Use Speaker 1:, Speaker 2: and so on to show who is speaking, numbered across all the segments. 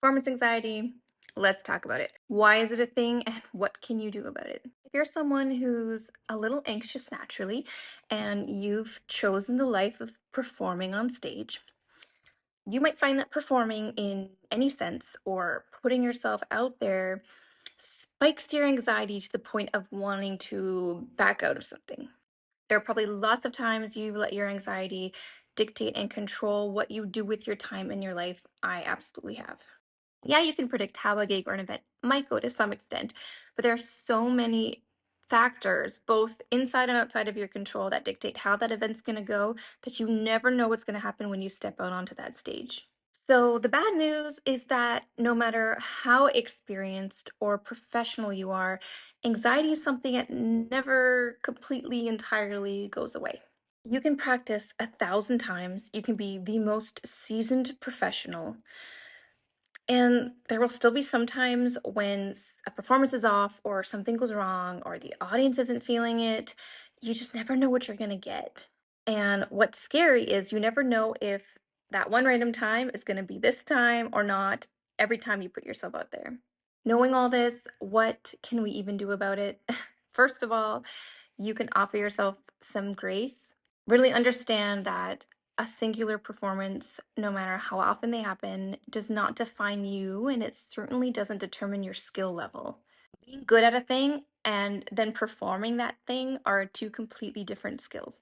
Speaker 1: Performance anxiety, let's talk about it. Why is it a thing and what can you do about it? If you're someone who's a little anxious naturally and you've chosen the life of performing on stage, you might find that performing in any sense or putting yourself out there spikes your anxiety to the point of wanting to back out of something. There are probably lots of times you've let your anxiety dictate and control what you do with your time in your life. I absolutely have. Yeah, you can predict how a gig or an event might go to some extent, but there are so many factors, both inside and outside of your control, that dictate how that event's going to go, that you never know what's going to happen when you step out onto that stage. So, the bad news is that no matter how experienced or professional you are, anxiety is something that never completely, entirely goes away. You can practice 1,000 times, you can be the most seasoned professional, and there will still be some times when a performance is off or something goes wrong or the audience isn't feeling it. You just never know what you're going to get. And what's scary is you never know if that one random time is going to be this time or not every time you put yourself out there. Knowing all this, what can we even do about it? First of all, you can offer yourself some grace. Really understand that a singular performance, no matter how often they happen, does not define you, and it certainly doesn't determine your skill level. Being good at a thing and then performing that thing are two completely different skills.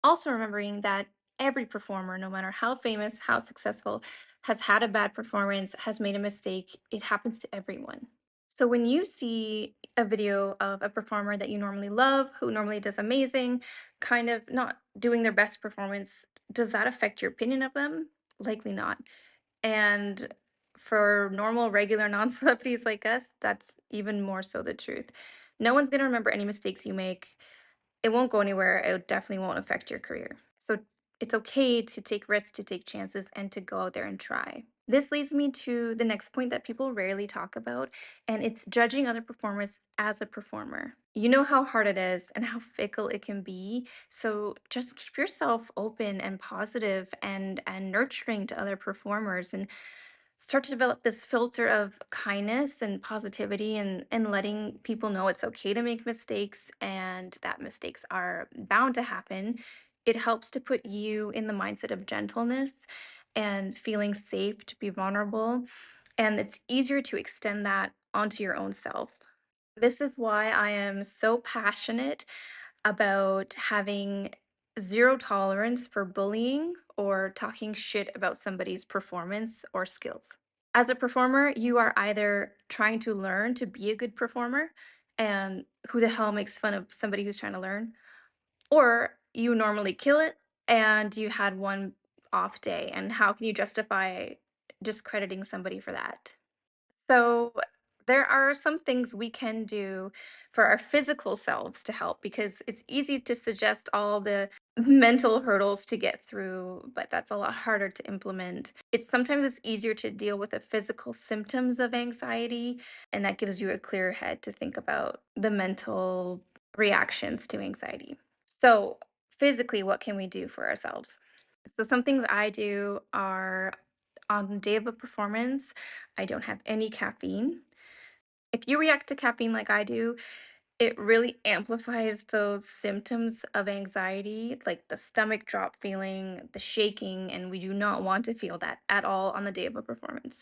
Speaker 1: Also, remembering that every performer, no matter how famous, how successful, has had a bad performance, has made a mistake. It happens to everyone. So when you see a video of a performer that you normally love, who normally does amazing, kind of not doing their best performance, does that affect your opinion of them? Likely not. And for normal, regular non-celebrities like us, that's even more so the truth. No one's going to remember any mistakes you make. It won't go anywhere. It definitely won't affect your career. So it's okay to take risks, to take chances, and to go out there and try. This leads me to the next point that people rarely talk about, and it's judging other performers as a performer. You know how hard it is and how fickle it can be. So just keep yourself open and positive and nurturing to other performers and start to develop this filter of kindness and positivity and letting people know it's okay to make mistakes and that mistakes are bound to happen. It helps to put you in the mindset of gentleness and feeling safe to be vulnerable, and it's easier to extend that onto your own self. This is why I am so passionate about having zero tolerance for bullying or talking shit about somebody's performance or skills. As a performer, you are either trying to learn to be a good performer, and who the hell makes fun of somebody who's trying to learn, or you normally kill it and you had one off day, and how can you justify discrediting somebody for that? So there are some things we can do for our physical selves to help, because it's easy to suggest all the mental hurdles to get through, but that's a lot harder to implement. It's easier to deal with the physical symptoms of anxiety, and that gives you a clear head to think about the mental reactions to anxiety. So, physically, what can we do for ourselves? So some things I do are, on the day of a performance, I don't have any caffeine. If you react to caffeine like I do, it really amplifies those symptoms of anxiety, like the stomach drop feeling, the shaking, and we do not want to feel that at all on the day of a performance.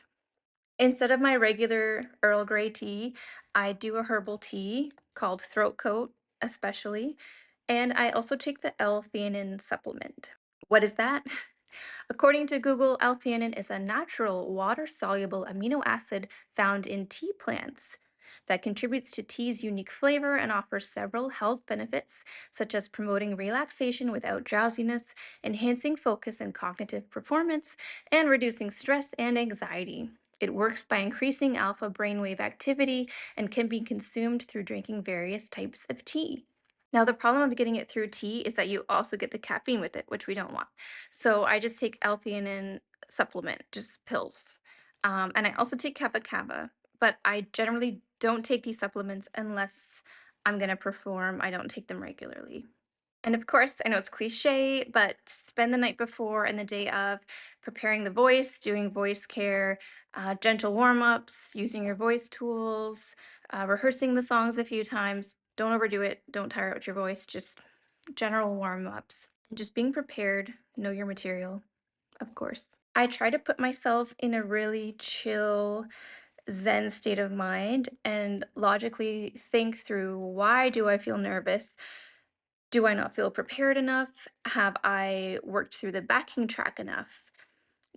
Speaker 1: Instead of my regular Earl Grey tea, I do a herbal tea called Throat Coat, especially, and I also take the L-theanine supplement. What is that? According to Google, L-theanine is a natural water-soluble amino acid found in tea plants that contributes to tea's unique flavor and offers several health benefits, such as promoting relaxation without drowsiness, enhancing focus and cognitive performance, and reducing stress and anxiety. It works by increasing alpha brainwave activity and can be consumed through drinking various types of tea. Now, the problem of getting it through tea is that you also get the caffeine with it, which we don't want. So I just take L-theanine supplement, just pills. And I also take Kappa Kappa, but I generally don't take these supplements unless I'm going to perform. I don't take them regularly. And of course, I know it's cliche, but spend the night before and the day of preparing the voice, doing voice care, gentle warm ups, using your voice tools, rehearsing the songs a few times. Don't overdo it. Don't tire out your voice. Just general warm ups. And just being prepared. Know your material, of course. I try to put myself in a really chill, Zen state of mind and logically think through, why do I feel nervous? Do I not feel prepared enough? Have I worked through the backing track enough?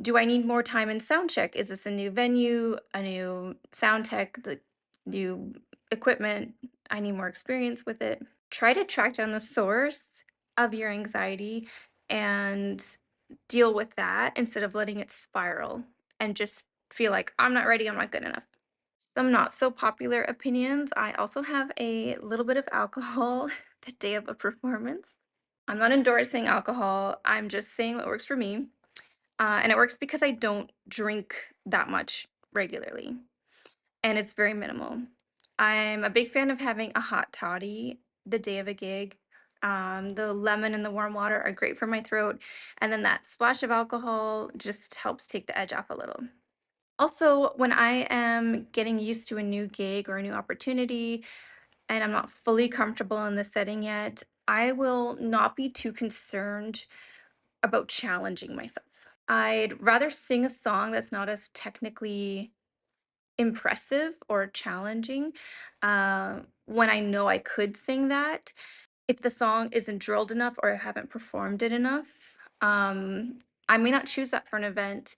Speaker 1: Do I need more time in sound check? Is this a new venue, a new sound tech, the new equipment? I need more experience with it. Try to track down the source of your anxiety and deal with that instead of letting it spiral and just feel like, I'm not ready, I'm not good enough. Some not so popular opinions. I also have a little bit of alcohol the day of a performance. I'm not endorsing alcohol. I'm just saying what works for me. And it works because I don't drink that much regularly, and it's very minimal. I'm a big fan of having a hot toddy the day of a gig. The lemon and the warm water are great for my throat, and then that splash of alcohol just helps take the edge off a little. Also, when I am getting used to a new gig or a new opportunity and I'm not fully comfortable in the setting yet, I will not be too concerned about challenging myself. I'd rather sing a song that's not as technically impressive or challenging when I know I could sing that. If the song isn't drilled enough or I haven't performed it enough, um, I may not choose that for an event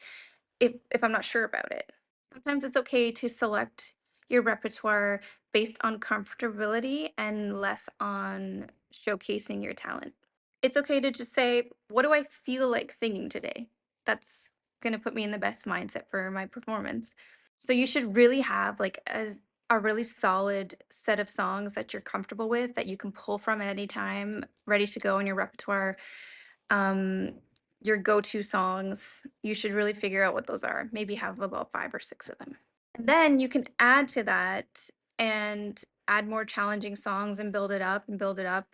Speaker 1: if I'm not sure about it. Sometimes it's okay to select your repertoire based on comfortability and less on showcasing your talent. It's okay to just say, what do I feel like singing today? That's going to put me in the best mindset for my performance. So you should really have like a really solid set of songs that you're comfortable with that you can pull from at any time, ready to go in your repertoire. um, your go-to songs, you should really figure out what those are. Maybe have about 5 or 6 of them. And then you can add to that and add more challenging songs and build it up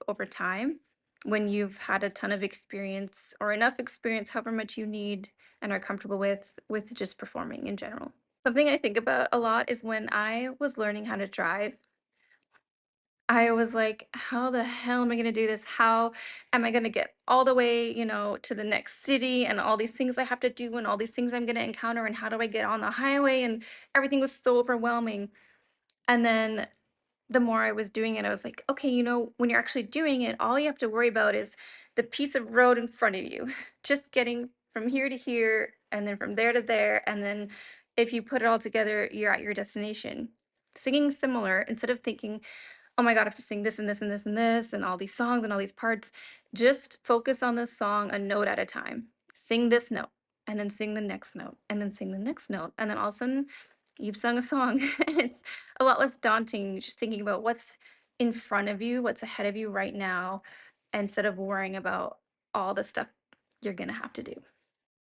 Speaker 1: over time when you've had a ton of experience or enough experience, however much you need and are comfortable with just performing in general. Something I think about a lot is when I was learning how to drive, I was like, how the hell am I going to do this? How am I going to get all the way, to the next city and all these things I have to do and all these things I'm going to encounter and how do I get on the highway? And everything was so overwhelming. And then the more I was doing it, I was like, okay, when you're actually doing it, all you have to worry about is the piece of road in front of you, just getting from here to here and then from there to there. And then if you put it all together, you're at your destination. Singing similar, instead of thinking, oh my God, I have to sing this and this and this and this and all these songs and all these parts. Just focus on the song a note at a time. Sing this note and then sing the next note and then sing the next note. And then all of a sudden you've sung a song. It's a lot less daunting just thinking about what's in front of you, what's ahead of you right now, instead of worrying about all the stuff you're going to have to do.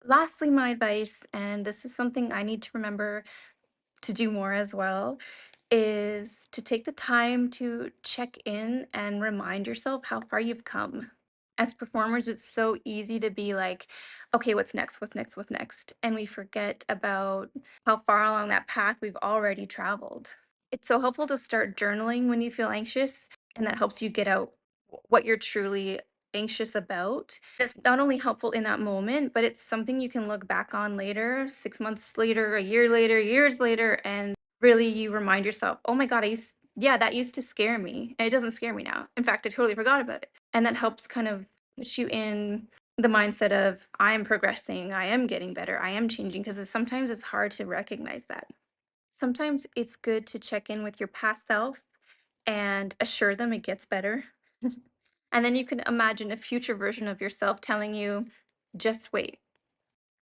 Speaker 1: Lastly, my advice, and this is something I need to remember to do more as well, is to take the time to check in and remind yourself how far you've come. As performers, it's so easy to be like, okay, what's next? What's next? What's next? And we forget about how far along that path we've already traveled. It's so helpful to start journaling when you feel anxious, and that helps you get out what you're truly anxious about. It's not only helpful in that moment, but it's something you can look back on later, 6 months later, a year later, years later, and really you remind yourself, oh my God, yeah, that used to scare me. And it doesn't scare me now. In fact, I totally forgot about it. And that helps kind of put you in the mindset of, I am progressing, I am getting better, I am changing, because sometimes it's hard to recognize that. Sometimes it's good to check in with your past self and assure them it gets better. And then you can imagine a future version of yourself telling you, just wait.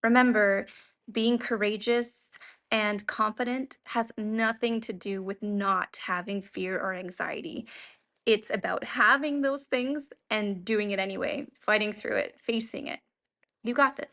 Speaker 1: Remember, being courageous and confident has nothing to do with not having fear or anxiety. It's about having those things and doing it anyway, fighting through it, facing it. You got this.